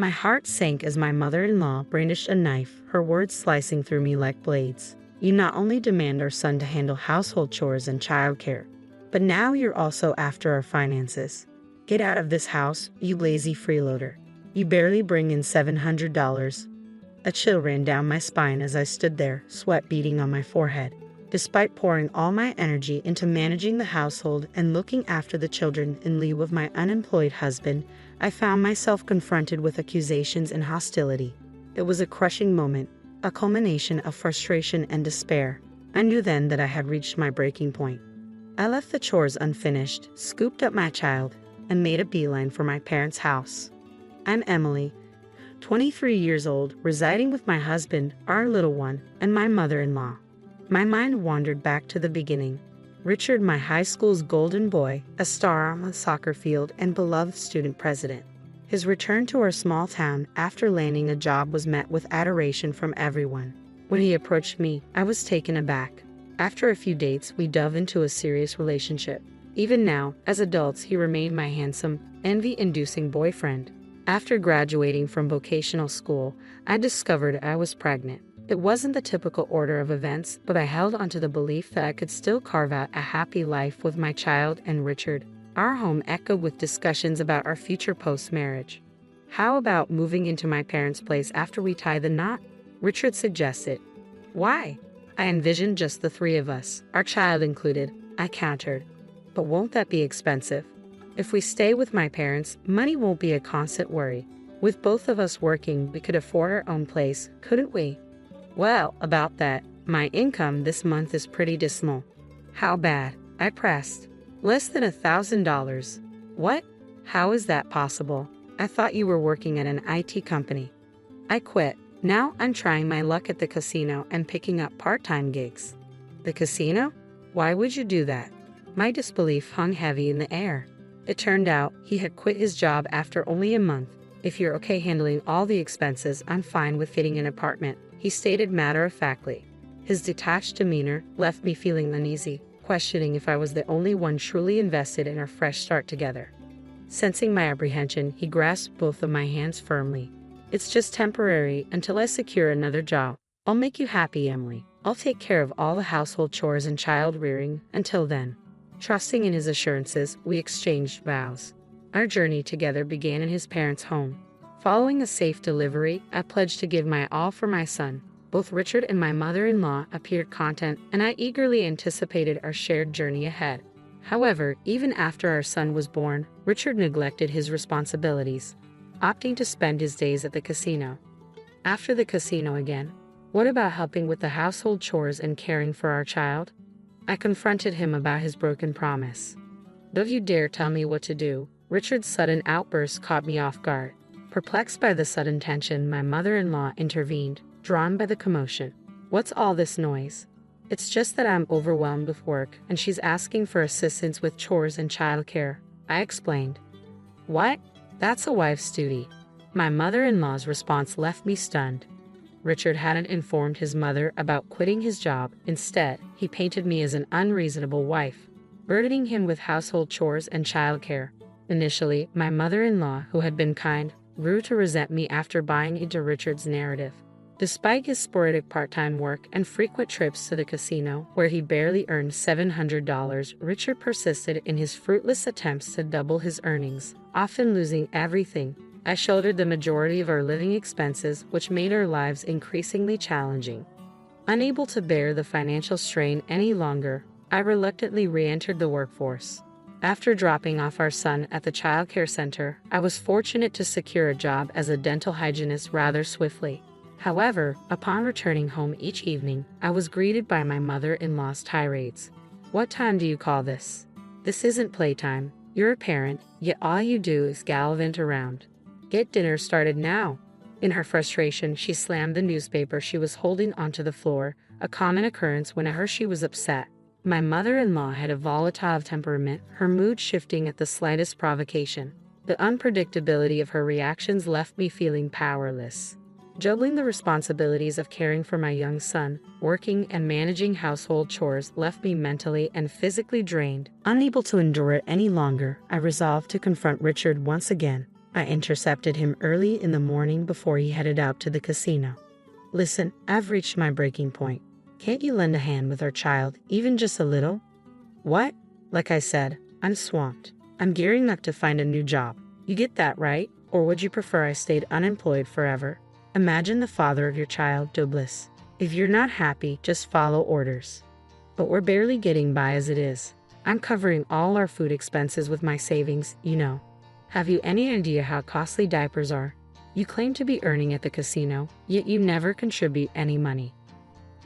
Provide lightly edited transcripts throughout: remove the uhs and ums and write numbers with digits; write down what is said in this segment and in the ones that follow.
My heart sank as my mother-in-law brandished a knife, her words slicing through me like blades. You not only demand our son to handle household chores and childcare, but now you're also after our finances. Get out of this house, you lazy freeloader. You barely bring in $700. A chill ran down my spine as I stood there, sweat beading on my forehead. Despite pouring all my energy into managing the household and looking after the children in lieu of my unemployed husband, I found myself confronted with accusations and hostility. It was a crushing moment, a culmination of frustration and despair. I knew then that I had reached my breaking point. I left the chores unfinished, scooped up my child, and made a beeline for my parents' house. I'm Emily, 23 years old, residing with my husband, our little one, and my mother-in-law. My mind wandered back to the beginning. Richard, my high school's golden boy, a star on the soccer field and beloved student president. His return to our small town after landing a job was met with adoration from everyone. When he approached me, I was taken aback. After a few dates, we dove into a serious relationship. Even now, as adults, he remained my handsome, envy-inducing boyfriend. After graduating from vocational school, I discovered I was pregnant. It wasn't the typical order of events, but I held onto the belief that I could still carve out a happy life with my child and Richard. Our home echoed with discussions about our future post-marriage. How about moving into my parents' place after we tie the knot? Richard suggested. Why? I envisioned just the three of us, our child included, I countered. But won't that be expensive? If we stay with my parents, money won't be a constant worry. With both of us working, we could afford our own place, couldn't we? Well, about that, my income this month is pretty dismal. How bad? I pressed. Less than $1,000. What? How is that possible? I thought you were working at an IT company. I quit. Now I'm trying my luck at the casino and picking up part-time gigs. The casino? Why would you do that? My disbelief hung heavy in the air. It turned out he had quit his job after only a month. If you're okay handling all the expenses, I'm fine with fitting an apartment, he stated matter-of-factly. His detached demeanor left me feeling uneasy, questioning if I was the only one truly invested in our fresh start together. Sensing my apprehension, he grasped both of my hands firmly. It's just temporary until I secure another job. I'll make you happy, Emily. I'll take care of all the household chores and child rearing until then. Trusting in his assurances, we exchanged vows. Our journey together began in his parents' home. Following a safe delivery, I pledged to give my all for my son. Both Richard and my mother-in-law appeared content, and I eagerly anticipated our shared journey ahead. However, even after our son was born, Richard neglected his responsibilities, opting to spend his days at the casino. After the casino again, what about helping with the household chores and caring for our child? I confronted him about his broken promise. Don't you dare tell me what to do. Richard's sudden outburst caught me off guard. Perplexed by the sudden tension, my mother-in-law intervened, drawn by the commotion. What's all this noise? It's just that I'm overwhelmed with work, and she's asking for assistance with chores and childcare, I explained. What? That's a wife's duty. My mother-in-law's response left me stunned. Richard hadn't informed his mother about quitting his job. Instead, he painted me as an unreasonable wife, burdening him with household chores and childcare. Initially, my mother-in-law, who had been kind, grew to resent me after buying into Richard's narrative. Despite his sporadic part-time work and frequent trips to the casino, where he barely earned $700, Richard persisted in his fruitless attempts to double his earnings, often losing everything. I shouldered the majority of our living expenses, which made our lives increasingly challenging. Unable to bear the financial strain any longer, I reluctantly re-entered the workforce. After dropping off our son at the childcare center, I was fortunate to secure a job as a dental hygienist rather swiftly. However, upon returning home each evening, I was greeted by my mother-in-law's tirades. What time do you call this? This isn't playtime. You're a parent, yet all you do is gallivant around. Get dinner started now. In her frustration, she slammed the newspaper she was holding onto the floor, a common occurrence whenever she was upset. My mother-in-law had a volatile temperament, her mood shifting at the slightest provocation. The unpredictability of her reactions left me feeling powerless. Juggling the responsibilities of caring for my young son, working and managing household chores left me mentally and physically drained. Unable to endure it any longer, I resolved to confront Richard once again. I intercepted him early in the morning before he headed out to the casino. Listen, I've reached my breaking point. Can't you lend a hand with our child, even just a little? What? Like I said, I'm swamped. I'm gearing up to find a new job. You get that, right? Or would you prefer I stayed unemployed forever? Imagine the father of your child, Douglas. If you're not happy, just follow orders. But we're barely getting by as it is. I'm covering all our food expenses with my savings, you know. Have you any idea how costly diapers are? You claim to be earning at the casino, yet you never contribute any money.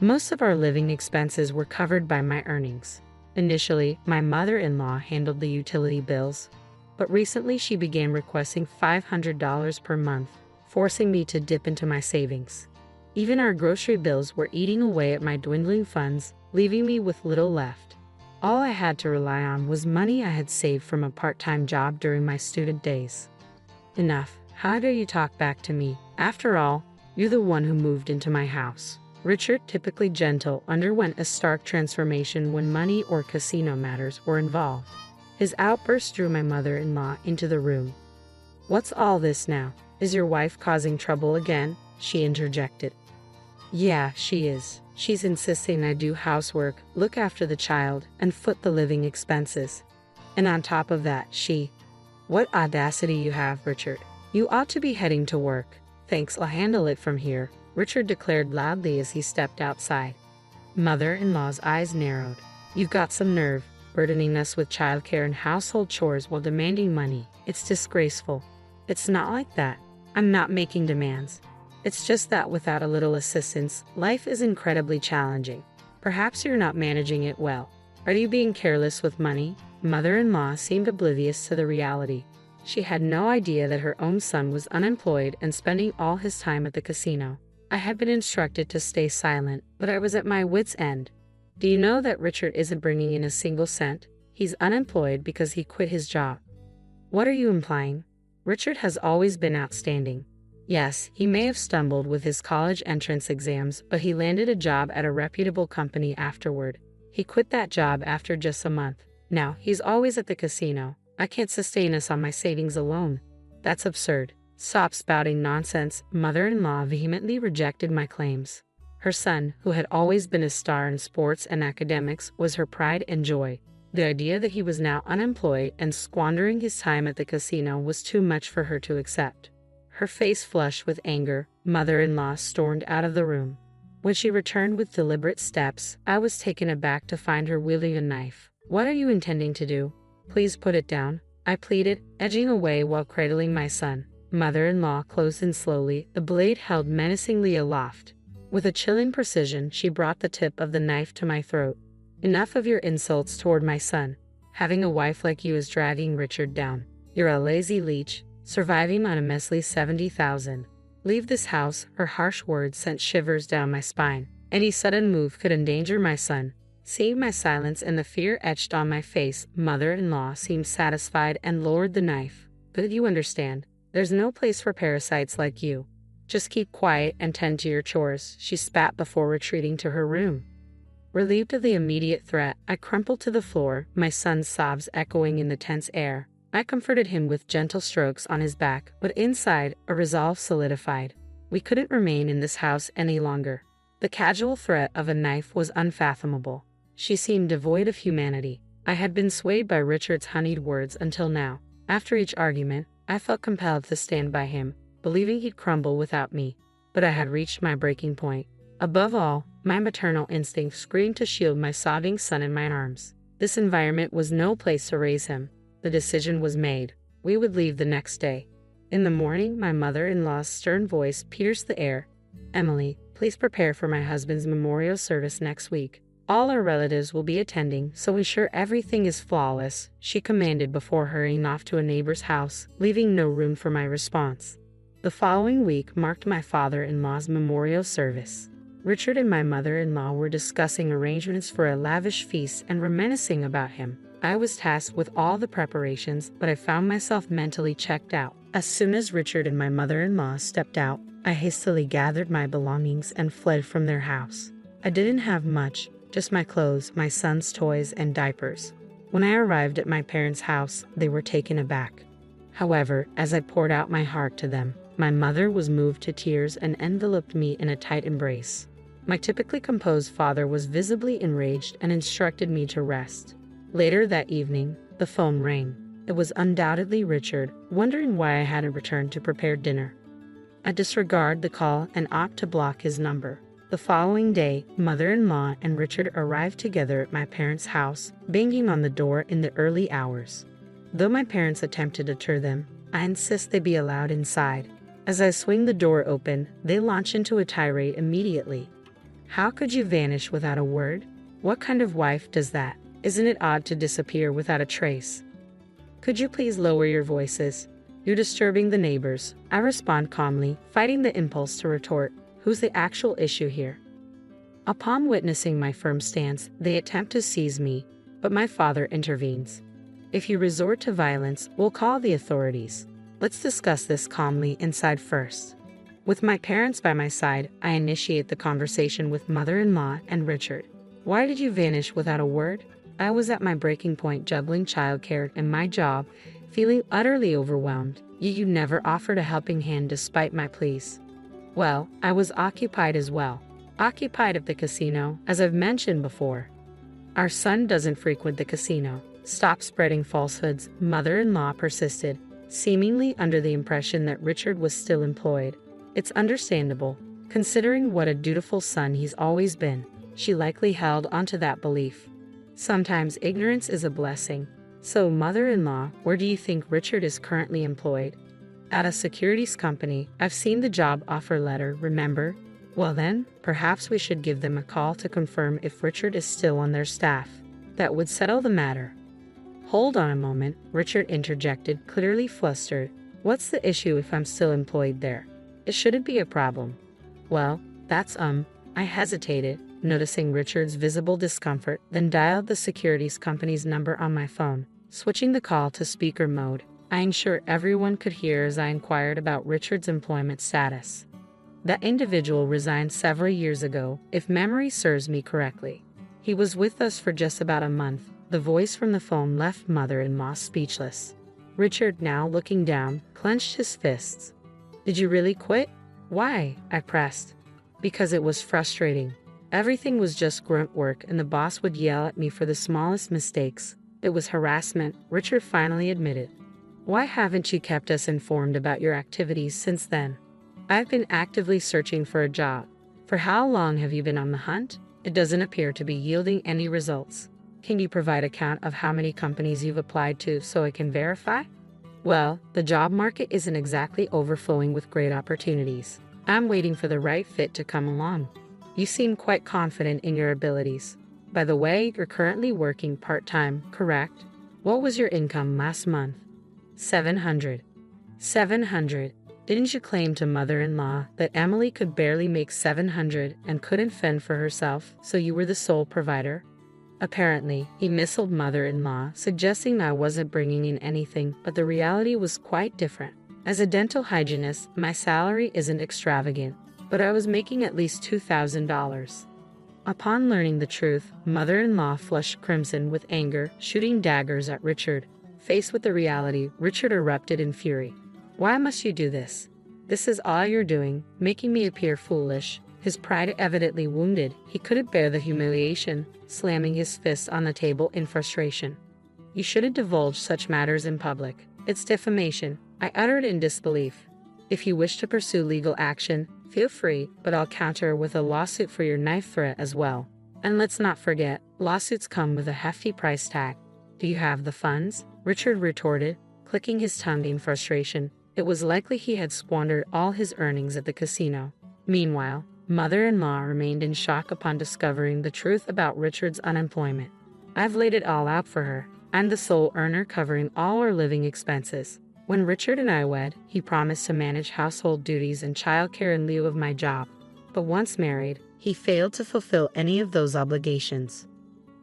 Most of our living expenses were covered by my earnings. Initially, my mother-in-law handled the utility bills, but recently she began requesting $500 per month, forcing me to dip into my savings. Even our grocery bills were eating away at my dwindling funds, leaving me with little left. All I had to rely on was money I had saved from a part-time job during my student days. Enough. How dare you talk back to me? After all, you're the one who moved into my house. Richard, typically gentle, underwent a stark transformation when money or casino matters were involved. His outburst drew my mother-in-law into the room. What's all this now? Is your wife causing trouble again? She interjected. Yeah, she is. She's insisting I do housework, look after the child, and foot the living expenses. And on top of that, What audacity you have, Richard. You ought to be heading to work. Thanks, I'll handle it from here, Richard declared loudly as he stepped outside. Mother-in-law's eyes narrowed. You've got some nerve, burdening us with childcare and household chores while demanding money. It's disgraceful. It's not like that. I'm not making demands. It's just that without a little assistance, life is incredibly challenging. Perhaps you're not managing it well. Are you being careless with money? Mother-in-law seemed oblivious to the reality. She had no idea that her own son was unemployed and spending all his time at the casino. I had been instructed to stay silent, but I was at my wit's end. Do you know that Richard isn't bringing in a single cent? He's unemployed because he quit his job. What are you implying? Richard has always been outstanding. Yes, he may have stumbled with his college entrance exams, but he landed a job at a reputable company afterward. He quit that job after just a month. Now, he's always at the casino. I can't sustain us on my savings alone. That's absurd. Stop spouting nonsense. Mother-in-law vehemently rejected my claims. Her son, who had always been a star in sports and academics, was her pride and joy. The idea that he was now unemployed and squandering his time at the casino was too much for her to accept. Her face flushed with anger, mother-in-law stormed out of the room. When she returned with deliberate steps, I was taken aback to find her wielding a knife. What are you intending to do? Please put it down, I pleaded, edging away while cradling my son. Mother-in-law closed in slowly, the blade held menacingly aloft. With a chilling precision, she brought the tip of the knife to my throat. Enough of your insults toward my son. Having a wife like you is dragging Richard down. You're a lazy leech, surviving on a measly $70,000. Leave this house. Her harsh words sent shivers down my spine. Any sudden move could endanger my son. Seeing my silence and the fear etched on my face, mother-in-law seemed satisfied and lowered the knife. But you understand, there's no place for parasites like you. Just keep quiet and tend to your chores, she spat before retreating to her room. Relieved of the immediate threat, I crumpled to the floor, my son's sobs echoing in the tense air. I comforted him with gentle strokes on his back, but inside, a resolve solidified. We couldn't remain in this house any longer. The casual threat of a knife was unfathomable. She seemed devoid of humanity. I had been swayed by Richard's honeyed words until now. After each argument, I felt compelled to stand by him, believing he'd crumble without me. But I had reached my breaking point. Above all, my maternal instinct screamed to shield my sobbing son in my arms. This environment was no place to raise him. The decision was made. We would leave the next day. In the morning, my mother-in-law's stern voice pierced the air. Emily, please prepare for my husband's memorial service next week. All our relatives will be attending, so ensure everything is flawless, she commanded before hurrying off to a neighbor's house, leaving no room for my response. The following week marked my father-in-law's memorial service. Richard and my mother-in-law were discussing arrangements for a lavish feast and reminiscing about him. I was tasked with all the preparations, but I found myself mentally checked out. As soon as Richard and my mother-in-law stepped out, I hastily gathered my belongings and fled from their house. I didn't have much, just my clothes, my son's toys, and diapers. When I arrived at my parents' house, they were taken aback. However, as I poured out my heart to them, my mother was moved to tears and enveloped me in a tight embrace. My typically composed father was visibly enraged and instructed me to rest. Later that evening, the phone rang. It was undoubtedly Richard, wondering why I hadn't returned to prepare dinner. I disregard the call and opt to block his number. The following day, mother-in-law and Richard arrived together at my parents' house, banging on the door in the early hours. Though my parents attempt to deter them, I insist they be allowed inside. As I swing the door open, they launch into a tirade immediately. How could you vanish without a word? What kind of wife does that? Isn't it odd to disappear without a trace? Could you please lower your voices? You're disturbing the neighbors. I respond calmly, fighting the impulse to retort, who's the actual issue here? Upon witnessing my firm stance, they attempt to seize me, but my father intervenes. If you resort to violence, we'll call the authorities. Let's discuss this calmly inside first. With my parents by my side, I initiate the conversation with mother-in-law and Richard. Why did you vanish without a word? I was at my breaking point juggling childcare and my job, feeling utterly overwhelmed, yet you never offered a helping hand despite my pleas. Well, I was occupied as well. Occupied at the casino, as I've mentioned before. Our son doesn't frequent the casino. Stop spreading falsehoods, mother-in-law persisted, seemingly under the impression that Richard was still employed. It's understandable, considering what a dutiful son he's always been. She likely held onto that belief. Sometimes ignorance is a blessing. So, mother-in-law, where do you think Richard is currently employed? At a securities company. I've seen the job offer letter, remember? Well then, perhaps we should give them a call to confirm if Richard is still on their staff. That would settle the matter. Hold on a moment, Richard interjected, clearly flustered. What's the issue if I'm still employed there? It shouldn't be a problem. Well, that's I hesitated, noticing Richard's visible discomfort, then dialed the securities company's number on my phone, switching the call to speaker mode. I ensured everyone could hear as I inquired about Richard's employment status. That individual resigned several years ago, if memory serves me correctly. He was with us for just about a month. The voice from the phone left mother-in-law speechless. Richard, now looking down, clenched his fists. Did you really quit? Why? I pressed. Because it was frustrating. Everything was just grunt work and the boss would yell at me for the smallest mistakes. It was harassment, Richard finally admitted. Why haven't you kept us informed about your activities since then? I've been actively searching for a job. For how long have you been on the hunt? It doesn't appear to be yielding any results. Can you provide a count of how many companies you've applied to so I can verify? Well, the job market isn't exactly overflowing with great opportunities. I'm waiting for the right fit to come along. You seem quite confident in your abilities. By the way, you're currently working part-time, correct? What was your income last month? 700. 700. Didn't you claim to mother-in-law that Emily could barely make 700 and couldn't fend for herself, so you were the sole provider? Apparently, he missiled mother-in-law, suggesting I wasn't bringing in anything, but the reality was quite different. As a dental hygienist, my salary isn't extravagant, but I was making at least $2,000. Upon learning the truth, mother-in-law flushed crimson with anger, shooting daggers at Richard. Faced with the reality, Richard erupted in fury. Why must you do this? This is all you're doing, making me appear foolish. His pride evidently wounded, he couldn't bear the humiliation, slamming his fists on the table in frustration. You shouldn't divulge such matters in public. It's defamation, I uttered in disbelief. If you wish to pursue legal action, feel free, but I'll counter with a lawsuit for your knife threat as well. And let's not forget, lawsuits come with a hefty price tag. Do you have the funds? Richard retorted, clicking his tongue in frustration. It was likely he had squandered all his earnings at the casino. Meanwhile, mother-in-law remained in shock upon discovering the truth about Richard's unemployment. I've laid it all out for her. I'm the sole earner covering all our living expenses. When Richard and I wed, he promised to manage household duties and childcare in lieu of my job. But once married, he failed to fulfill any of those obligations.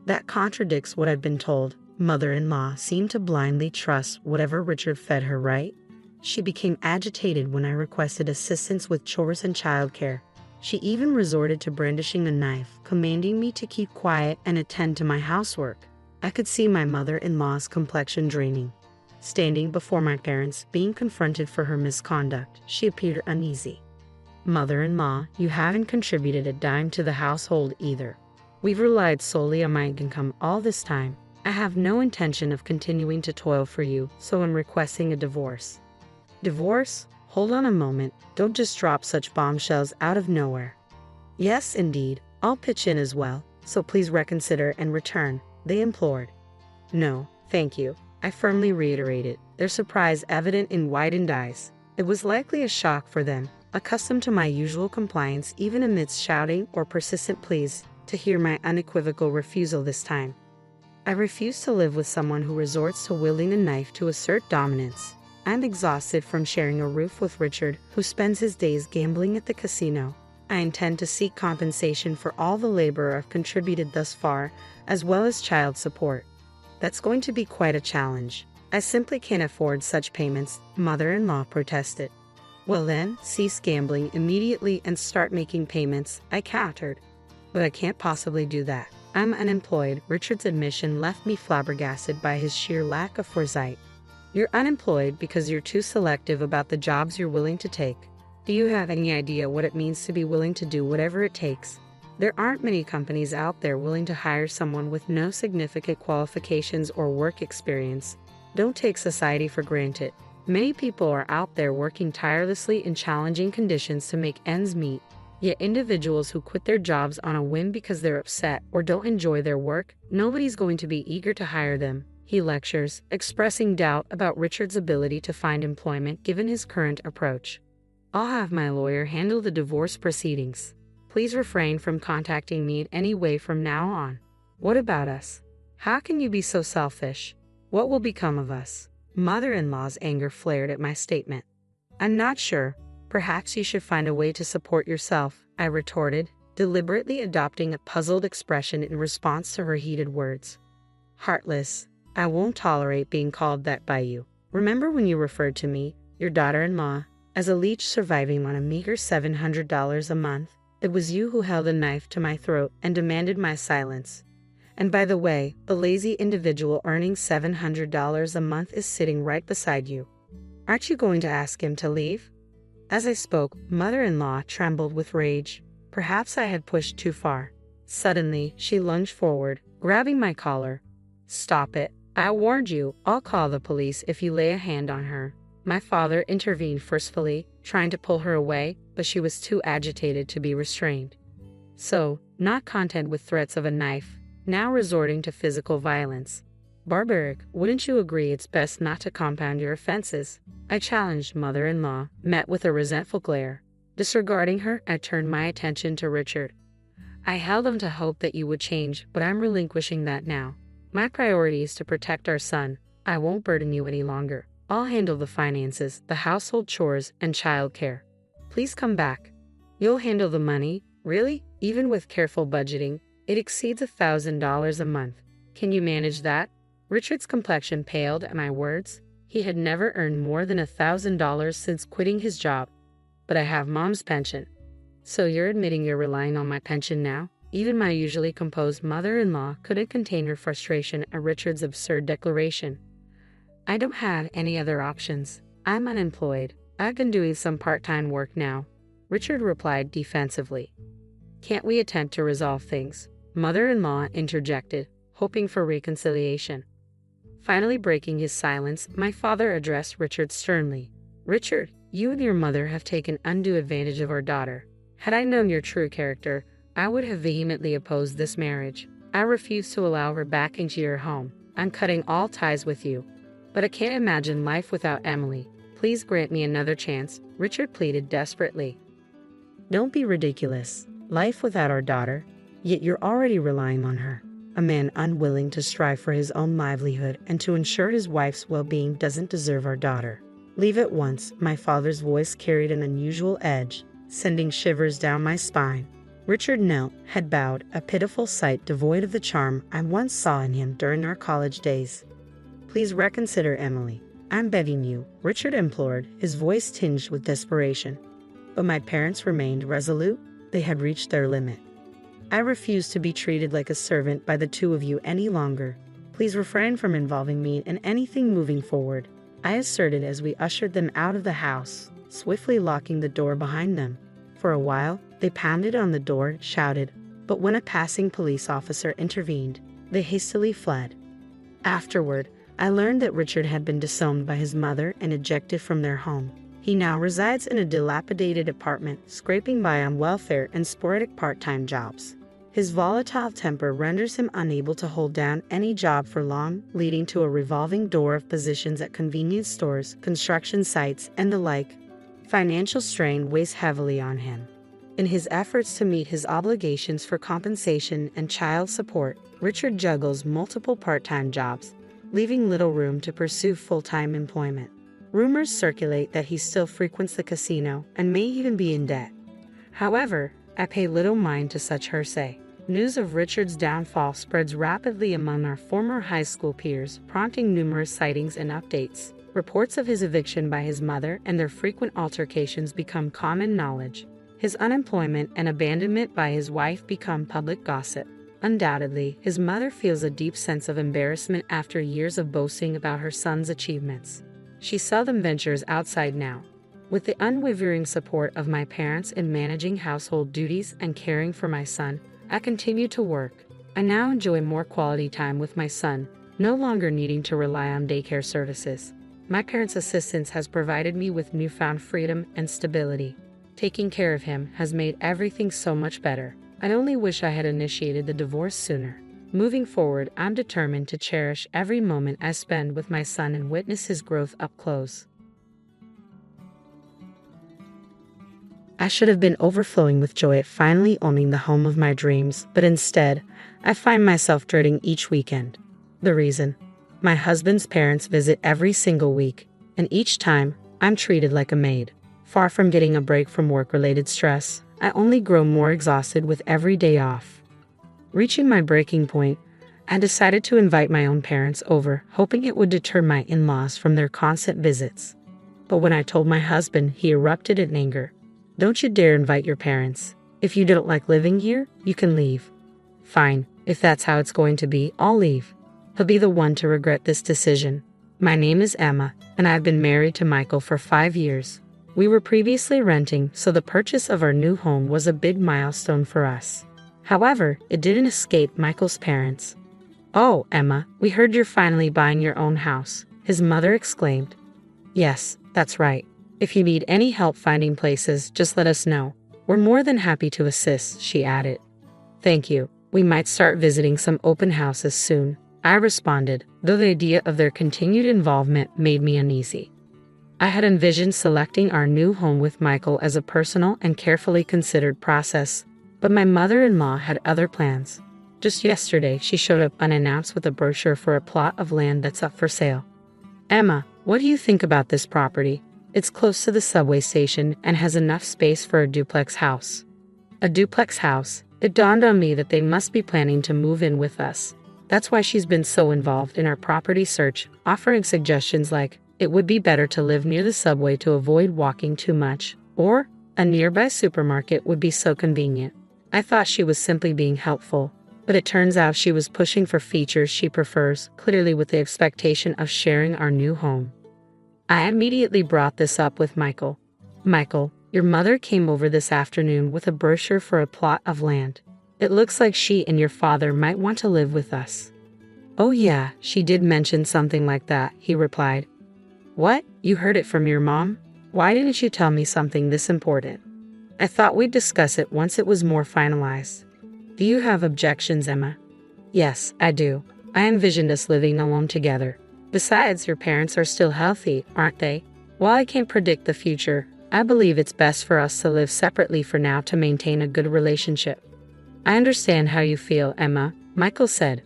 That contradicts what I've been told. Mother-in-law seemed to blindly trust whatever Richard fed her, right? She became agitated when I requested assistance with chores and childcare. She even resorted to brandishing a knife, commanding me to keep quiet and attend to my housework. I could see my mother-in-law's complexion draining. Standing before my parents, being confronted for her misconduct, she appeared uneasy. Mother-in-law, you haven't contributed a dime to the household either. We've relied solely on my income all this time. I have no intention of continuing to toil for you, so I'm requesting a divorce. Divorce? Hold on a moment, don't just drop such bombshells out of nowhere. Yes, indeed, I'll pitch in as well, so please reconsider and return, they implored. No, thank you, I firmly reiterated, their surprise evident in widened eyes. It was likely a shock for them, accustomed to my usual compliance even amidst shouting or persistent pleas, to hear my unequivocal refusal this time. I refuse to live with someone who resorts to wielding a knife to assert dominance. I'm exhausted from sharing a roof with Richard, who spends his days gambling at the casino. I intend to seek compensation for all the labor I've contributed thus far, as well as child support. That's going to be quite a challenge. I simply can't afford such payments, mother-in-law protested. Well then, cease gambling immediately and start making payments, I countered. But I can't possibly do that. I'm unemployed. Richard's admission left me flabbergasted by his sheer lack of foresight. You're unemployed because you're too selective about the jobs you're willing to take. Do you have any idea what it means to be willing to do whatever it takes? There aren't many companies out there willing to hire someone with no significant qualifications or work experience. Don't take society for granted. Many people are out there working tirelessly in challenging conditions to make ends meet. Yet individuals who quit their jobs on a whim because they're upset or don't enjoy their work, nobody's going to be eager to hire them, he lectures, expressing doubt about Richard's ability to find employment given his current approach. I'll have my lawyer handle the divorce proceedings. Please refrain from contacting me in any way from now on. What about us? How can you be so selfish? What will become of us? Mother-in-law's anger flared at my statement. I'm not sure. Perhaps you should find a way to support yourself, I retorted, deliberately adopting a puzzled expression in response to her heated words. Heartless. I won't tolerate being called that by you. Remember when you referred to me, your daughter-in-law, as a leech surviving on a meager $700 a month? It was you who held a knife to my throat and demanded my silence. And by the way, the lazy individual earning $700 a month is sitting right beside you. Aren't you going to ask him to leave? As I spoke, mother-in-law trembled with rage. Perhaps I had pushed too far. Suddenly, she lunged forward, grabbing my collar. Stop it. I warned you, I'll call the police if you lay a hand on her. My father intervened forcefully, trying to pull her away, but she was too agitated to be restrained. So, not content with threats of a knife, now resorting to physical violence. Barbaric, wouldn't you agree it's best not to compound your offenses? I challenged mother-in-law, met with a resentful glare. Disregarding her, I turned my attention to Richard. I held on to hope that you would change, but I'm relinquishing that now. My priority is to protect our son. I won't burden you any longer. I'll handle the finances, the household chores, and childcare. Please come back. You'll handle the money? Really? Even with careful budgeting, it exceeds $1,000 a month. Can you manage that? Richard's complexion paled at my words. He had never earned more than $1,000 since quitting his job. But I have Mom's pension. So you're admitting you're relying on my pension now? Even my usually composed mother-in-law couldn't contain her frustration at Richard's absurd declaration. I don't have any other options. I'm unemployed. I've been doing some part-time work now, Richard replied defensively. Can't we attempt to resolve things? Mother-in-law interjected, hoping for reconciliation. Finally breaking his silence, my father addressed Richard sternly. Richard, you and your mother have taken undue advantage of our daughter. Had I known your true character, I would have vehemently opposed this marriage. I refuse to allow her back into your home. I'm cutting all ties with you. But I can't imagine life without Emily. Please grant me another chance, Richard pleaded desperately. Don't be ridiculous. Life without our daughter? Yet you're already relying on her. A man unwilling to strive for his own livelihood and to ensure his wife's well-being doesn't deserve our daughter. Leave at once. My father's voice carried an unusual edge, sending shivers down my spine. Richard knelt, head bowed, a pitiful sight devoid of the charm I once saw in him during our college days. Please reconsider, Emily. I'm begging you, Richard implored, his voice tinged with desperation. But my parents remained resolute. They had reached their limit. I refuse to be treated like a servant by the two of you any longer. Please refrain from involving me in anything moving forward, I asserted as we ushered them out of the house, swiftly locking the door behind them. For a while, they pounded on the door, shouted, but when a passing police officer intervened, they hastily fled. Afterward, I learned that Richard had been disowned by his mother and ejected from their home. He now resides in a dilapidated apartment, scraping by on welfare and sporadic part-time jobs. His volatile temper renders him unable to hold down any job for long, leading to a revolving door of positions at convenience stores, construction sites, and the like. Financial strain weighs heavily on him. In his efforts to meet his obligations for compensation and child support, Richard juggles multiple part-time jobs, leaving little room to pursue full-time employment. Rumors circulate that he still frequents the casino and may even be in debt. However, I pay little mind to such hearsay. News of Richard's downfall spreads rapidly among our former high school peers, prompting numerous sightings and updates. Reports of his eviction by his mother and their frequent altercations become common knowledge. His unemployment and abandonment by his wife become public gossip. Undoubtedly, his mother feels a deep sense of embarrassment after years of boasting about her son's achievements. She seldom ventures outside now. With the unwavering support of my parents in managing household duties and caring for my son, I continue to work. I now enjoy more quality time with my son, no longer needing to rely on daycare services. My parents' assistance has provided me with newfound freedom and stability. Taking care of him has made everything so much better. I only wish I had initiated the divorce sooner. Moving forward, I'm determined to cherish every moment I spend with my son and witness his growth up close. I should have been overflowing with joy at finally owning the home of my dreams, but instead, I find myself dreading each weekend. The reason? My husband's parents visit every single week, and each time, I'm treated like a maid. Far from getting a break from work-related stress, I only grow more exhausted with every day off. Reaching my breaking point, I decided to invite my own parents over, hoping it would deter my in-laws from their constant visits. But when I told my husband, he erupted in anger. Don't you dare invite your parents. If you don't like living here, you can leave. Fine, if that's how it's going to be, I'll leave. He'll be the one to regret this decision. My name is Emma, and I've been married to Michael for 5 years. We were previously renting, so the purchase of our new home was a big milestone for us. However, it didn't escape Michael's parents. "Oh, Emma, we heard you're finally buying your own house," his mother exclaimed. "Yes, that's right. If you need any help finding places, just let us know. We're more than happy to assist," she added. "Thank you. We might start visiting some open houses soon," I responded, though the idea of their continued involvement made me uneasy. I had envisioned selecting our new home with Michael as a personal and carefully considered process, but my mother-in-law had other plans. Just yesterday, she showed up unannounced with a brochure for a plot of land that's up for sale. "Emma, what do you think about this property? It's close to the subway station and has enough space for a duplex house." A duplex house? It dawned on me that they must be planning to move in with us. That's why she's been so involved in our property search, offering suggestions like, it would be better to live near the subway to avoid walking too much, or a nearby supermarket would be so convenient. I thought she was simply being helpful, but it turns out she was pushing for features she prefers, clearly with the expectation of sharing our new home. I immediately brought this up with Michael. "Michael, your mother came over this afternoon with a brochure for a plot of land. It looks like she and your father might want to live with us." "Oh yeah, she did mention something like that," he replied. "What? You heard it from your mom? Why didn't you tell me something this important? I thought we'd discuss it once it was more finalized." "Do you have objections, Emma?" "Yes, I do. I envisioned us living alone together. Besides, your parents are still healthy, aren't they? While I can't predict the future, I believe it's best for us to live separately for now to maintain a good relationship." "I understand how you feel, Emma," Michael said.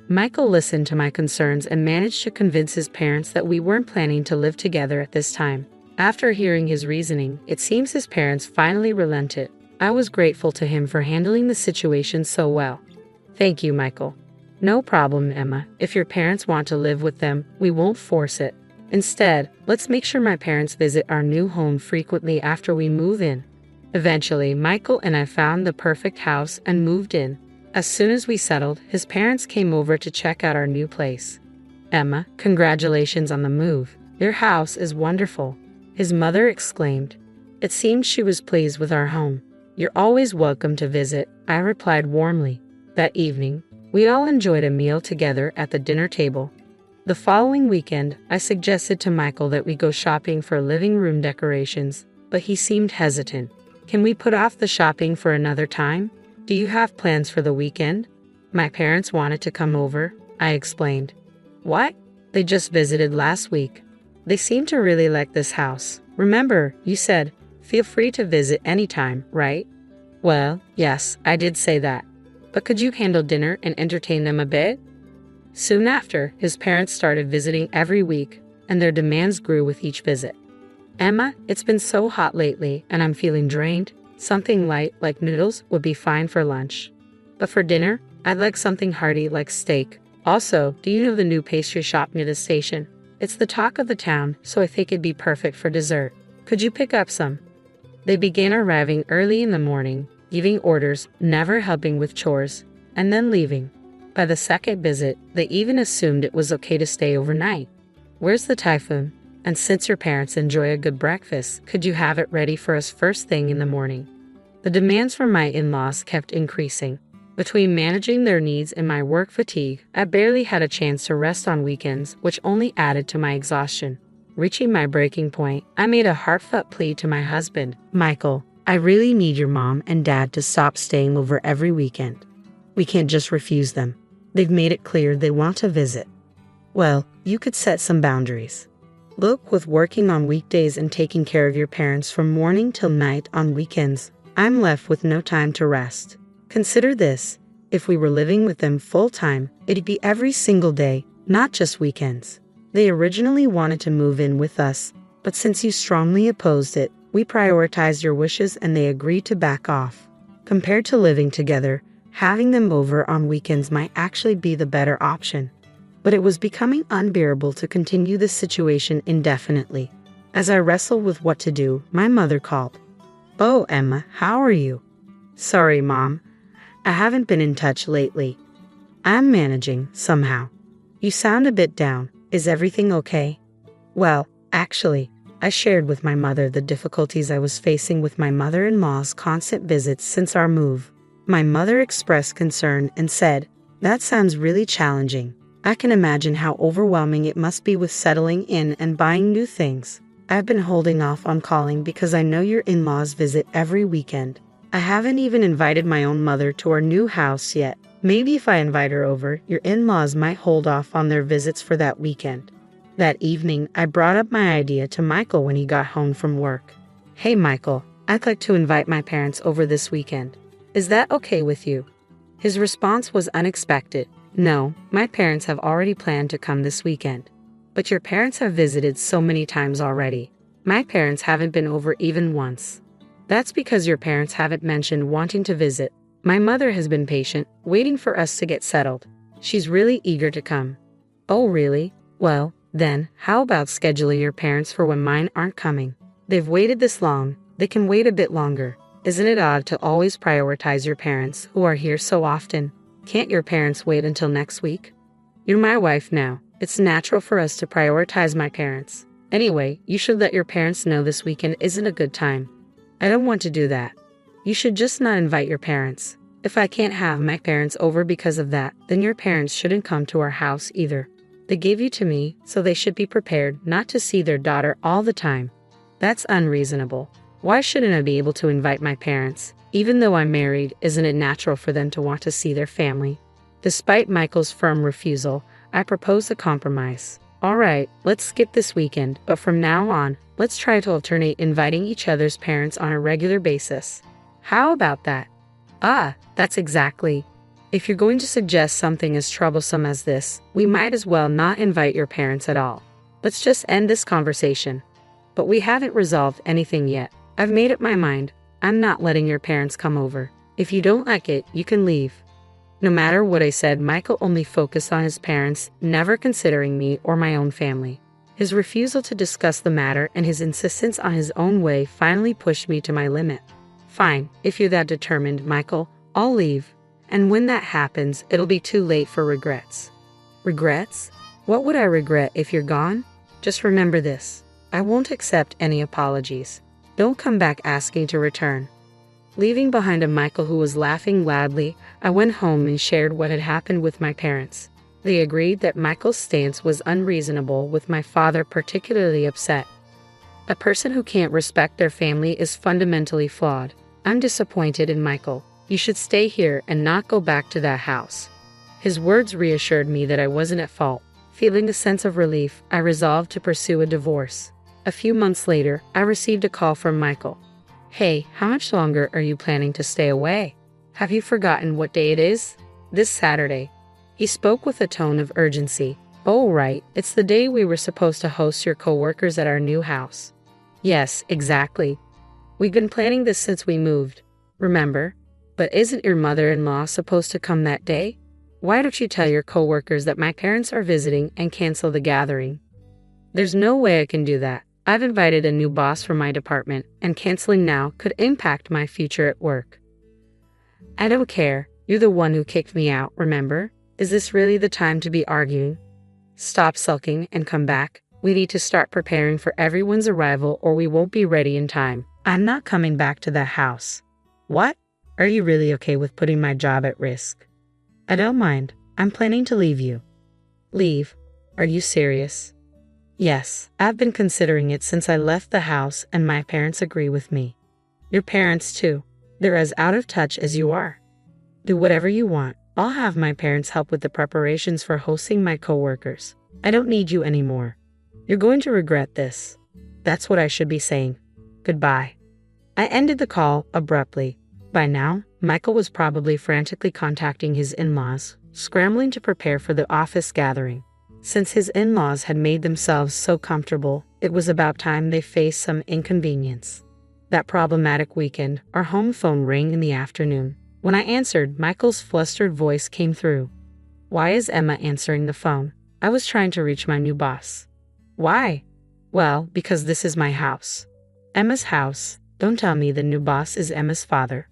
Michael listened to my concerns and managed to convince his parents that we weren't planning to live together at this time. After hearing his reasoning, it seems his parents finally relented. I was grateful to him for handling the situation so well. "Thank you, Michael." "No problem, Emma. If your parents want to live with them, we won't force it. Instead, let's make sure my parents visit our new home frequently after we move in." Eventually, Michael and I found the perfect house and moved in. As soon as we settled, his parents came over to check out our new place. "Emma, congratulations on the move. Your house is wonderful," his mother exclaimed. It seemed she was pleased with our home. "You're always welcome to visit," I replied warmly. That evening, we all enjoyed a meal together at the dinner table. The following weekend, I suggested to Michael that we go shopping for living room decorations, but he seemed hesitant. "Can we put off the shopping for another time? Do you have plans for the weekend?" "My parents wanted to come over," I explained. "What? They just visited last week. They seem to really like this house. Remember, you said, feel free to visit anytime, right?" "Well, yes, I did say that. But could you handle dinner and entertain them a bit?" Soon after, his parents started visiting every week, and their demands grew with each visit. "Emma, it's been so hot lately, and I'm feeling drained. Something light, like noodles, would be fine for lunch. But for dinner, I'd like something hearty like steak. Also, do you know the new pastry shop near the station? It's the talk of the town, so I think it'd be perfect for dessert. Could you pick up some?" They began arriving early in the morning, giving orders, never helping with chores, and then leaving. By the second visit, they even assumed it was okay to stay overnight. "Where's the typhoon? And since your parents enjoy a good breakfast, could you have it ready for us first thing in the morning?" The demands from my in-laws kept increasing. Between managing their needs and my work fatigue, I barely had a chance to rest on weekends, which only added to my exhaustion. Reaching my breaking point, I made a heartfelt plea to my husband. "Michael, I really need your mom and dad to stop staying over every weekend. We can't just refuse them. They've made it clear they want to visit." "Well, you could set some boundaries. Look, with working on weekdays and taking care of your parents from morning till night on weekends, I'm left with no time to rest. Consider this, if we were living with them full-time, it'd be every single day, not just weekends. They originally wanted to move in with us, but since you strongly opposed it, we prioritized your wishes and they agreed to back off. Compared to living together, having them over on weekends might actually be the better option." But it was becoming unbearable to continue this situation indefinitely. As I wrestled with what to do, my mother called. "Oh, Emma, how are you?" "Sorry, Mom. I haven't been in touch lately. I'm managing, somehow. You sound a bit down. Is everything okay?" "Well, actually, I shared with my mother the difficulties I was facing with my mother-in-law's constant visits since our move. My mother expressed concern and said, 'That sounds really challenging. I can imagine how overwhelming it must be with settling in and buying new things. I've been holding off on calling because I know your in-laws visit every weekend. I haven't even invited my own mother to our new house yet. Maybe if I invite her over, your in-laws might hold off on their visits for that weekend.' That evening, I brought up my idea to Michael when he got home from work. 'Hey, Michael, I'd like to invite my parents over this weekend. Is that okay with you?' His response was unexpected. 'No, my parents have already planned to come this weekend.' "But your parents have visited so many times already. My parents haven't been over even once." "That's because your parents haven't mentioned wanting to visit. My mother has been patient, waiting for us to get settled. She's really eager to come." "Oh, really? Well, then, how about scheduling your parents for when mine aren't coming? They've waited this long, they can wait a bit longer. Isn't it odd to always prioritize your parents, who are here so often? Can't your parents wait until next week? You're my wife now. It's natural for us to prioritize my parents. Anyway, you should let your parents know this weekend isn't a good time." "I don't want to do that. You should just not invite your parents. If I can't have my parents over because of that, then your parents shouldn't come to our house either. They gave you to me, so they should be prepared not to see their daughter all the time." "That's unreasonable. Why shouldn't I be able to invite my parents? Even though I'm married, isn't it natural for them to want to see their family?" Despite Michael's firm refusal, I proposed a compromise. "All right, let's skip this weekend, but from now on, let's try to alternate inviting each other's parents on a regular basis. How about that?" "Ah, that's exactly. If you're going to suggest something as troublesome as this, we might as well not invite your parents at all. Let's just end this conversation." "But we haven't resolved anything yet. I've made up my mind. I'm not letting your parents come over. If you don't like it, you can leave." No matter what I said, Michael only focused on his parents, never considering me or my own family. His refusal to discuss the matter and his insistence on his own way finally pushed me to my limit. "Fine, if you're that determined, Michael, I'll leave. And when that happens, it'll be too late for regrets. Regrets? What would I regret if you're gone? Just remember this. I won't accept any apologies. Don't come back asking to return. Leaving behind a Michael who was laughing loudly, I went home and shared what had happened with my parents. They agreed that Michael's stance was unreasonable, with my father particularly upset. A person who can't respect their family is fundamentally flawed. I'm disappointed in Michael. You should stay here and not go back to that house. His words reassured me that I wasn't at fault. Feeling a sense of relief, I resolved to pursue a divorce. A few months later, I received a call from Michael. Hey, how much longer are you planning to stay away? Have you forgotten what day it is? This Saturday. He spoke with a tone of urgency. Oh, right, it's the day we were supposed to host your coworkers at our new house. Yes, exactly. We've been planning this since we moved. Remember? But isn't your mother-in-law supposed to come that day? Why don't you tell your coworkers that my parents are visiting and cancel the gathering? There's no way I can do that. I've invited a new boss for my department, and canceling now could impact my future at work. I don't care. You're the one who kicked me out, remember? Is this really the time to be arguing? Stop sulking and come back. We need to start preparing for everyone's arrival or we won't be ready in time. I'm not coming back to that house. What? Are you really okay with putting my job at risk? I don't mind. I'm planning to leave you. Leave? Are you serious? Yes, I've been considering it since I left the house and my parents agree with me. Your parents too. They're as out of touch as you are. Do whatever you want. I'll have my parents help with the preparations for hosting my coworkers. I don't need you anymore. You're going to regret this. That's what I should be saying. Goodbye. I ended the call abruptly. By now, Michael was probably frantically contacting his in-laws, scrambling to prepare for the office gathering. Since his in-laws had made themselves so comfortable, it was about time they faced some inconvenience. That problematic weekend, our home phone rang in the afternoon. When I answered, Michael's flustered voice came through. Why is Emma answering the phone? I was trying to reach my new boss. Why? Well, because this is my house. Emma's house. Don't tell me the new boss is Emma's father.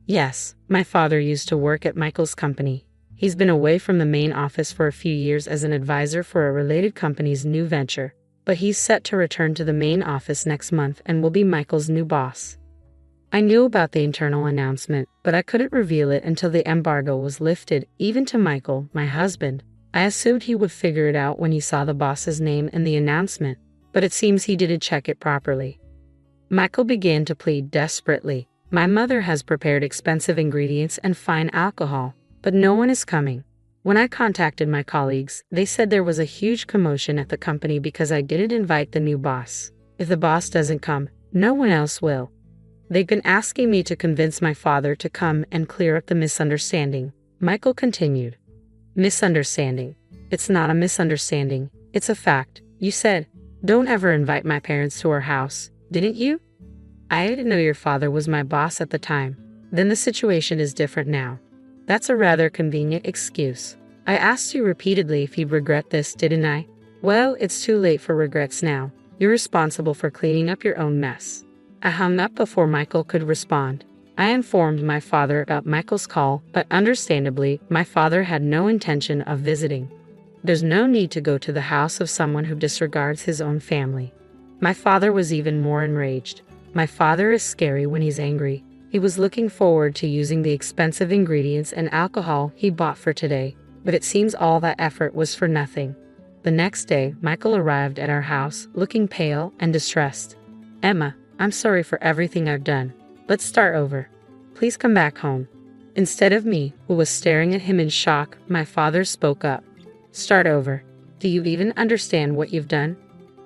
Yes, my father used to work at Michael's company. He's been away from the main office for a few years as an advisor for a related company's new venture, but he's set to return to the main office next month and will be Michael's new boss. I knew about the internal announcement, but I couldn't reveal it until the embargo was lifted, even to Michael, my husband. I assumed he would figure it out when he saw the boss's name in the announcement, but it seems he didn't check it properly. Michael began to plead desperately. My mother has prepared expensive ingredients and fine alcohol, but no one is coming. When I contacted my colleagues, they said there was a huge commotion at the company because I didn't invite the new boss. If the boss doesn't come, no one else will. They've been asking me to convince my father to come and clear up the misunderstanding. Michael continued. Misunderstanding. It's not a misunderstanding. It's a fact. You said, don't ever invite my parents to our house, didn't you? I didn't know your father was my boss at the time. Then the situation is different now. That's a rather convenient excuse. I asked you repeatedly if you'd regret this, didn't I? Well, it's too late for regrets now. You're responsible for cleaning up your own mess. I hung up before Michael could respond. I informed my father about Michael's call, but understandably, my father had no intention of visiting. There's no need to go to the house of someone who disregards his own family. My father was even more enraged. My father is scary when he's angry. He was looking forward to using the expensive ingredients and alcohol he bought for today, but it seems all that effort was for nothing. The next day, Michael arrived at our house, looking pale and distressed. Emma, I'm sorry for everything I've done. Let's start over. Please come back home. Instead of me, who was staring at him in shock, my father spoke up. Start over. Do you even understand what you've done?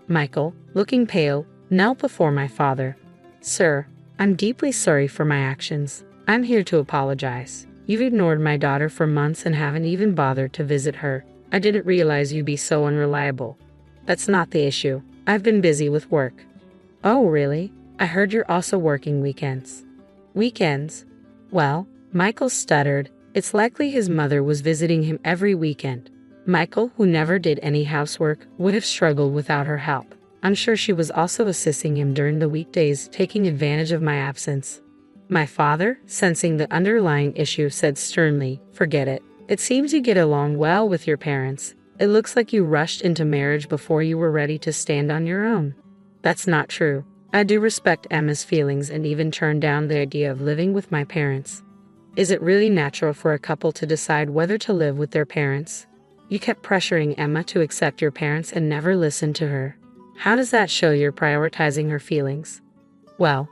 Michael, looking pale, knelt before my father. Sir, I'm deeply sorry for my actions. I'm here to apologize. You've ignored my daughter for months and haven't even bothered to visit her. I didn't realize you'd be so unreliable. That's not the issue. I've been busy with work. Oh, really? I heard you're also working weekends. Weekends? Well, Michael stuttered. It's likely his mother was visiting him every weekend. Michael, who never did any housework, would have struggled without her help. I'm sure she was also assisting him during the weekdays, taking advantage of my absence. My father, sensing the underlying issue, said sternly, "Forget it. It seems you get along well with your parents. It looks like you rushed into marriage before you were ready to stand on your own." That's not true. I do respect Emma's feelings and even turned down the idea of living with my parents. Is it really natural for a couple to decide whether to live with their parents? You kept pressuring Emma to accept your parents and never listened to her. How does that show you're prioritizing her feelings? Well,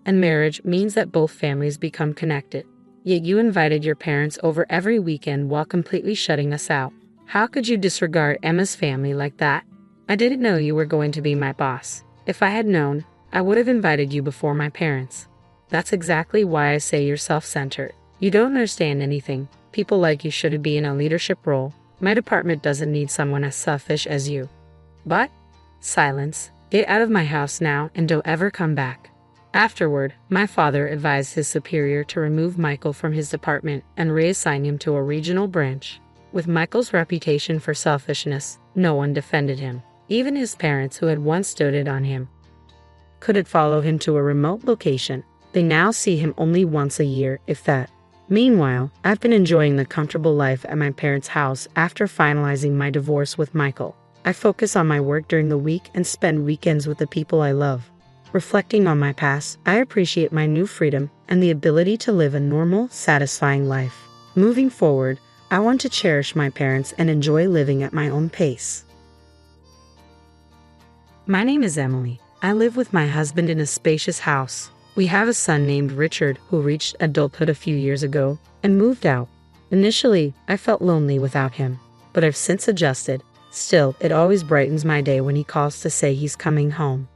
and marriage means that both families become connected. Yet you invited your parents over every weekend while completely shutting us out. How could you disregard Emma's family like that? I didn't know you were going to be my boss. If I had known, I would have invited you before my parents. That's exactly why I say you're self-centered. You don't understand anything. People like you should be in a leadership role. My department doesn't need someone as selfish as you. But, silence. Get out of my house now and don't ever come back. Afterward, my father advised his superior to remove Michael from his department and reassign him to a regional branch. With Michael's reputation for selfishness, no one defended him, even his parents who had once doted on him. Couldn't follow him to a remote location. They now see him only once a year, if that. Meanwhile, I've been enjoying the comfortable life at my parents' house after finalizing my divorce with Michael. I focus on my work during the week and spend weekends with the people I love. Reflecting on my past, I appreciate my new freedom and the ability to live a normal, satisfying life. Moving forward, I want to cherish my parents and enjoy living at my own pace. My name is Emily. I live with my husband in a spacious house. We have a son named Richard who reached adulthood a few years ago and moved out. Initially, I felt lonely without him, but I've since adjusted. Still, it always brightens my day when he calls to say he's coming home.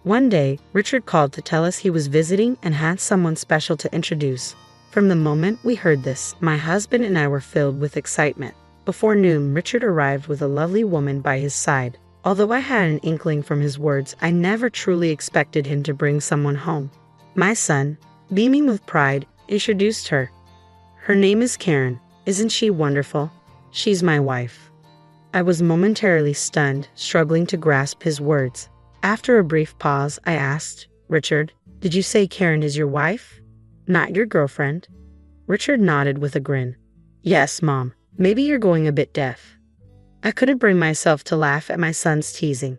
One day, Richard called to tell us he was visiting and had someone special to introduce. From the moment we heard this, my husband and I were filled with excitement. Before noon, Richard arrived with a lovely woman by his side. Although I had an inkling from his words, I never truly expected him to bring someone home. My son, beaming with pride, introduced her. Her name is Karen. Isn't she wonderful? She's my wife. I was momentarily stunned, struggling to grasp his words. After a brief pause, I asked, "Richard, did you say Karen is your wife? Not your girlfriend?" Richard nodded with a grin. "Yes, Mom. Maybe you're going a bit deaf." I couldn't bring myself to laugh at my son's teasing.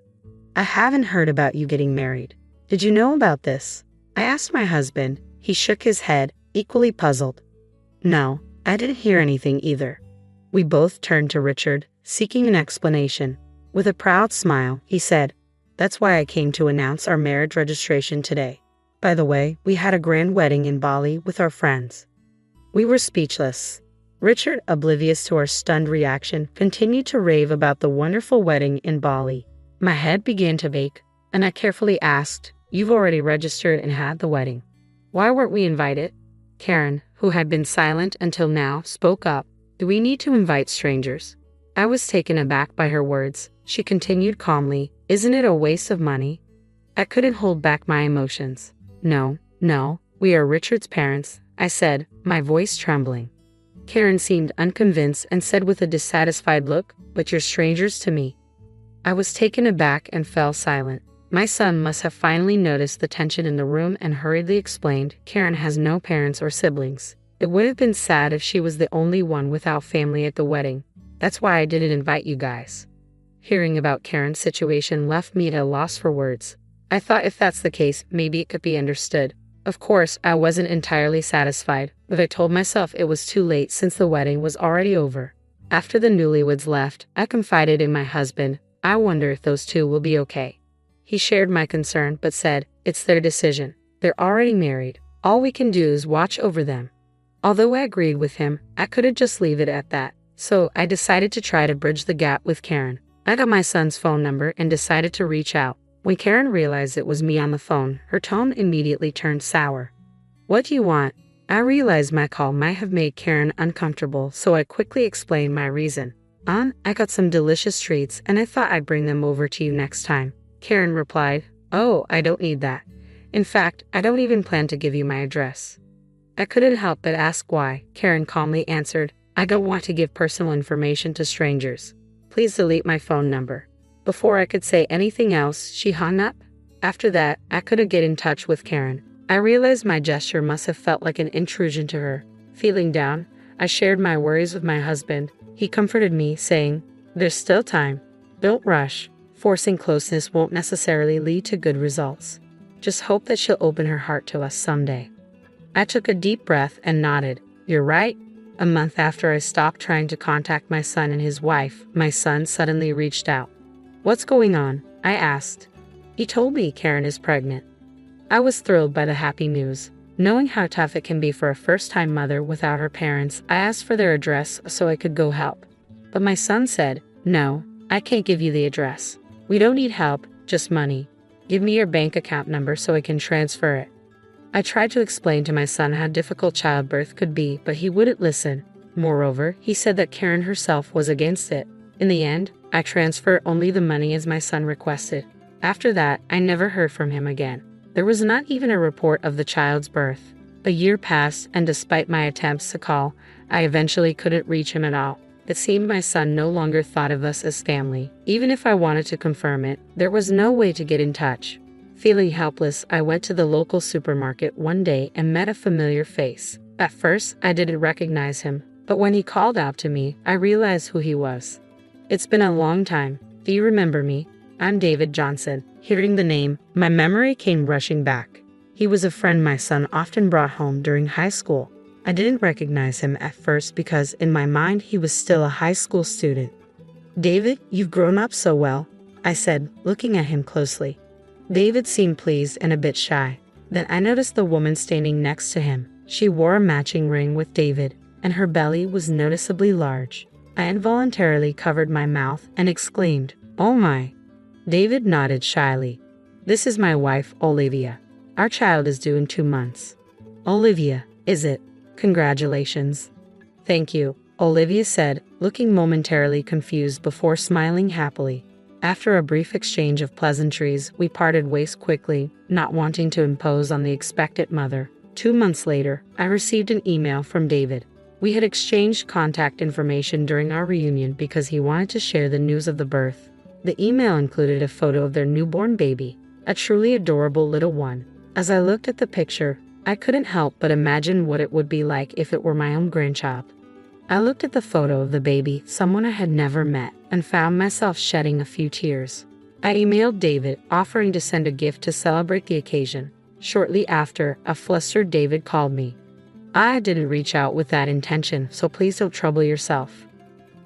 "I haven't heard about you getting married. Did you know about this?" I asked my husband. He shook his head, equally puzzled. "No, I didn't hear anything either." We both turned to Richard, seeking an explanation. With a proud smile, he said, "That's why I came to announce our marriage registration today. By the way, we had a grand wedding in Bali with our friends." We were speechless. Richard, oblivious to our stunned reaction, continued to rave about the wonderful wedding in Bali. My head began to ache, and I carefully asked, "You've already registered and had the wedding. Why weren't we invited?" Karen, who had been silent until now, spoke up. "Do we need to invite strangers?" I was taken aback by her words. She continued calmly, "Isn't it a waste of money?" I couldn't hold back my emotions. No, we are Richard's parents," I said, my voice trembling. Karen seemed unconvinced and said with a dissatisfied look, "But you're strangers to me." I was taken aback and fell silent. My son must have finally noticed the tension in the room and hurriedly explained, "Karen has no parents or siblings. It would have been sad if she was the only one without family at the wedding. That's why I didn't invite you guys." Hearing about Karen's situation left me at a loss for words. I thought if that's the case, maybe it could be understood. Of course, I wasn't entirely satisfied, but I told myself it was too late since the wedding was already over. After the newlyweds left, I confided in my husband. "I wonder if those two will be okay." He shared my concern but said, "It's their decision. They're already married. All we can do is watch over them." Although I agreed with him, I couldn't just leave it at that. So I decided to try to bridge the gap with Karen. I got my son's phone number and decided to reach out. When Karen realized it was me on the phone, her tone immediately turned sour. "What do you want?" I realized my call might have made Karen uncomfortable, so I quickly explained my reason. I got some delicious treats and I thought I'd bring them over to you next time." Karen replied, "Oh, I don't need that. In fact, I don't even plan to give you my address." I couldn't help but ask why. Karen calmly answered, "I don't want to give personal information to strangers. Please delete my phone number." Before I could say anything else, she hung up. After that, I couldn't get in touch with Karen. I realized my gesture must have felt like an intrusion to her. Feeling down, I shared my worries with my husband. He comforted me, saying, "There's still time. Don't rush. Forcing closeness won't necessarily lead to good results. Just hope that she'll open her heart to us someday." I took a deep breath and nodded. "You're right." A month after I stopped trying to contact my son and his wife, my son suddenly reached out. "What's going on?" I asked. He told me Karen is pregnant. I was thrilled by the happy news. Knowing how tough it can be for a first-time mother without her parents, I asked for their address so I could go help. But my son said, "No, I can't give you the address. We don't need help, just money. Give me your bank account number so I can transfer it." I tried to explain to my son how difficult childbirth could be, but he wouldn't listen. Moreover, he said that Karen herself was against it. In the end, I transferred only the money as my son requested. After that, I never heard from him again. There was not even a report of the child's birth. A year passed, and despite my attempts to call, I eventually couldn't reach him at all. It seemed my son no longer thought of us as family. Even if I wanted to confirm it, there was no way to get in touch. Feeling helpless, I went to the local supermarket one day and met a familiar face. At first, I didn't recognize him, but when he called out to me, I realized who he was. "It's been a long time. Do you remember me? I'm David Johnson." Hearing the name, my memory came rushing back. He was a friend my son often brought home during high school. I didn't recognize him at first because in my mind he was still a high school student. "David, you've grown up so well," I said, looking at him closely. David seemed pleased and a bit shy. Then I noticed the woman standing next to him. She wore a matching ring with David, and her belly was noticeably large. I involuntarily covered my mouth and exclaimed, "Oh my!" David nodded shyly. "This is my wife, Olivia. Our child is due in 2 months." "Olivia, is it? Congratulations." "Thank you," Olivia said, looking momentarily confused before smiling happily. After a brief exchange of pleasantries, we parted ways quickly, not wanting to impose on the expectant mother. 2 months later, I received an email from David. We had exchanged contact information during our reunion because he wanted to share the news of the birth. The email included a photo of their newborn baby, a truly adorable little one. As I looked at the picture, I couldn't help but imagine what it would be like if it were my own grandchild. I looked at the photo of the baby, someone I had never met, and found myself shedding a few tears. I emailed David, offering to send a gift to celebrate the occasion. Shortly after, a flustered David called me. "I didn't reach out with that intention, so please don't trouble yourself."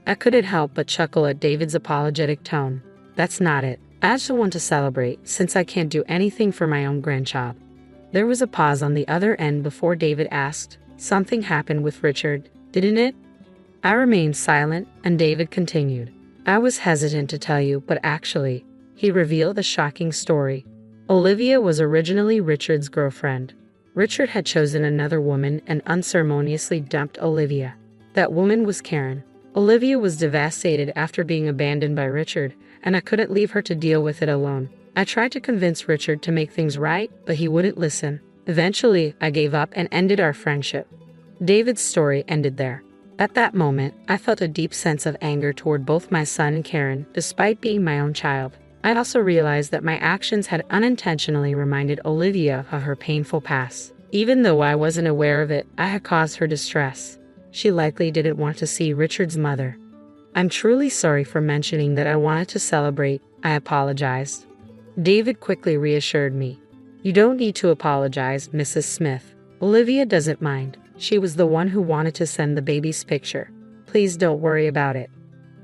I couldn't help but chuckle at David's apologetic tone. "That's not it. I just want to celebrate, since I can't do anything for my own grandchild." There was a pause on the other end before David asked, "Something happened with Richard, didn't it?" I remained silent, and David continued. "I was hesitant to tell you, but actually," he revealed a shocking story. Olivia was originally Richard's girlfriend. Richard had chosen another woman and unceremoniously dumped Olivia. That woman was Karen. Olivia was devastated after being abandoned by Richard, and I couldn't leave her to deal with it alone. I tried to convince Richard to make things right, but he wouldn't listen. Eventually, I gave up and ended our friendship. David's story ended there. At that moment, I felt a deep sense of anger toward both my son and Karen, despite being my own child. I also realized that my actions had unintentionally reminded Olivia of her painful past. Even though I wasn't aware of it, I had caused her distress. She likely didn't want to see Richard's mother. "I'm truly sorry for mentioning that I wanted to celebrate," I apologized. David quickly reassured me. "You don't need to apologize, Mrs. Smith. Olivia doesn't mind. She was the one who wanted to send the baby's picture. Please don't worry about it."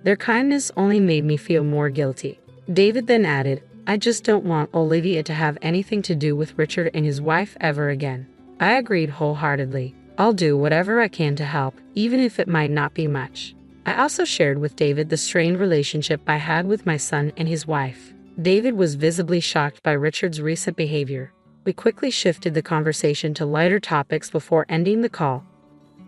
Their kindness only made me feel more guilty. David then added, "I just don't want Olivia to have anything to do with Richard and his wife ever again." I agreed wholeheartedly. I'll do whatever I can to help, even if it might not be much. I also shared with David the strained relationship I had with my son and his wife. David was visibly shocked by Richard's recent behavior. We quickly shifted the conversation to lighter topics before ending the call.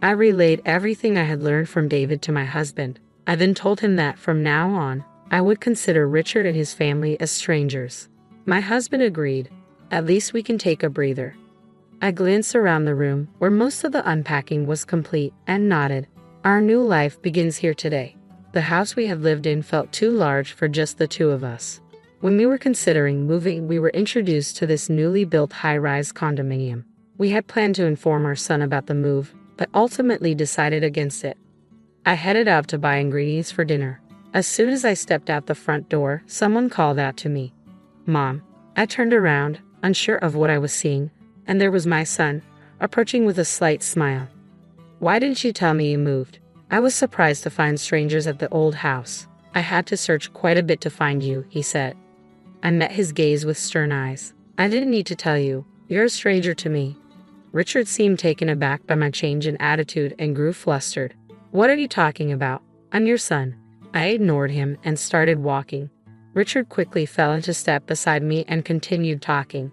I relayed everything I had learned from David to my husband. I then told him that from now on, I would consider Richard and his family as strangers. My husband agreed. "At least we can take a breather." I glanced around the room, where most of the unpacking was complete, and nodded. Our new life begins here today. The house we had lived in felt too large for just the two of us. When we were considering moving, we were introduced to this newly built high-rise condominium. We had planned to inform our son about the move, but ultimately decided against it. I headed out to buy ingredients for dinner. As soon as I stepped out the front door, someone called out to me, "Mom." I turned around, unsure of what I was seeing, and there was my son, approaching with a slight smile. "Why didn't you tell me you moved?" I was surprised to find strangers at the old house. "I had to search quite a bit to find you," he said. I met his gaze with stern eyes. "I didn't need to tell you. You're a stranger to me." Richard seemed taken aback by my change in attitude and grew flustered. "What are you talking about? I'm your son." I ignored him and started walking. Richard quickly fell into step beside me and continued talking.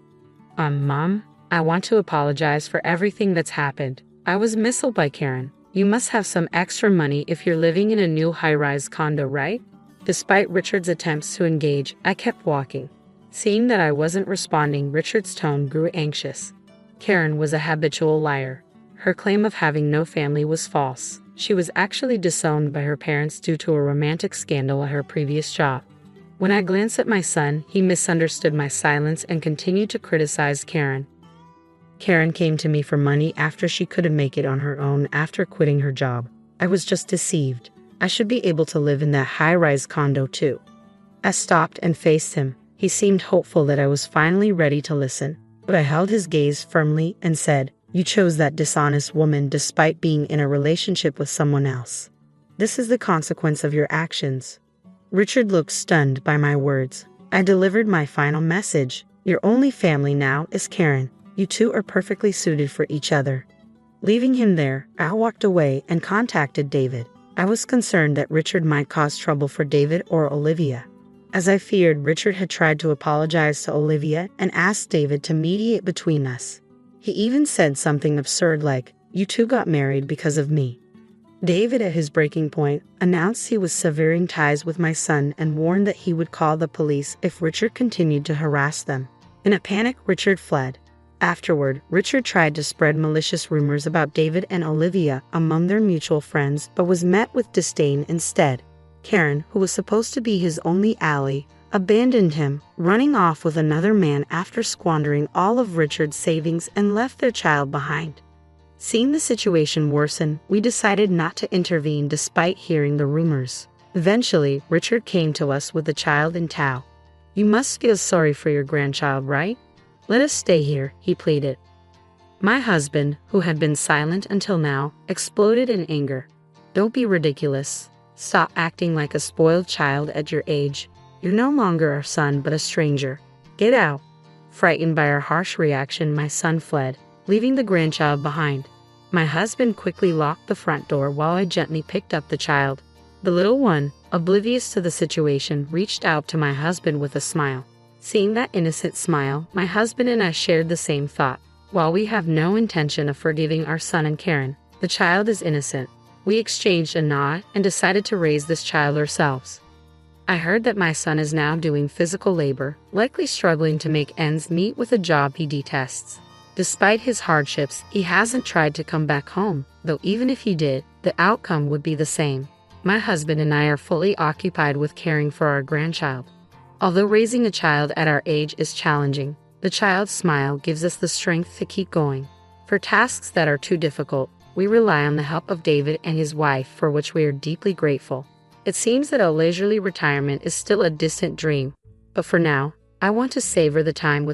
Mom, I want to apologize for everything that's happened. I was misled by Karen. You must have some extra money if you're living in a new high-rise condo, right?" Despite Richard's attempts to engage, I kept walking. Seeing that I wasn't responding, Richard's tone grew anxious. Karen was a habitual liar. Her claim of having no family was false. She was actually disowned by her parents due to a romantic scandal at her previous job. When I glanced at my son, he misunderstood my silence and continued to criticize Karen. Karen came to me for money after she couldn't make it on her own after quitting her job. I was just deceived. I should be able to live in that high-rise condo too. I stopped and faced him. He seemed hopeful that I was finally ready to listen, but I held his gaze firmly and said, "You chose that dishonest woman despite being in a relationship with someone else. This is the consequence of your actions." Richard looked stunned by my words. I delivered my final message. "Your only family now is Karen. You two are perfectly suited for each other." Leaving him there, I walked away and contacted David. I was concerned that Richard might cause trouble for David or Olivia. As I feared, Richard had tried to apologize to Olivia and asked David to mediate between us. He even said something absurd like, "You two got married because of me." David, at his breaking point, announced he was severing ties with my son and warned that he would call the police if Richard continued to harass them. In a panic, Richard fled. Afterward, Richard tried to spread malicious rumors about David and Olivia among their mutual friends, but was met with disdain instead. Karen, who was supposed to be his only ally, abandoned him, running off with another man after squandering all of Richard's savings and left their child behind. Seeing the situation worsen, we decided not to intervene despite hearing the rumors. Eventually, Richard came to us with the child in tow. "You must feel sorry for your grandchild, right? Let us stay here," he pleaded. My husband, who had been silent until now, exploded in anger. "Don't be ridiculous. Stop acting like a spoiled child at your age. You're no longer our son but a stranger. Get out." Frightened by our harsh reaction, my son fled, leaving the grandchild behind. My husband quickly locked the front door while I gently picked up the child. The little one, oblivious to the situation, reached out to my husband with a smile. Seeing that innocent smile, my husband and I shared the same thought. While we have no intention of forgiving our son and Karen, the child is innocent. We exchanged a nod and decided to raise this child ourselves. I heard that my son is now doing physical labor, likely struggling to make ends meet with a job he detests. Despite his hardships, he hasn't tried to come back home, though even if he did, the outcome would be the same. My husband and I are fully occupied with caring for our grandchild. Although raising a child at our age is challenging, the child's smile gives us the strength to keep going. For tasks that are too difficult, we rely on the help of David and his wife, for which we are deeply grateful. It seems that a leisurely retirement is still a distant dream, but for now, I want to savor the time with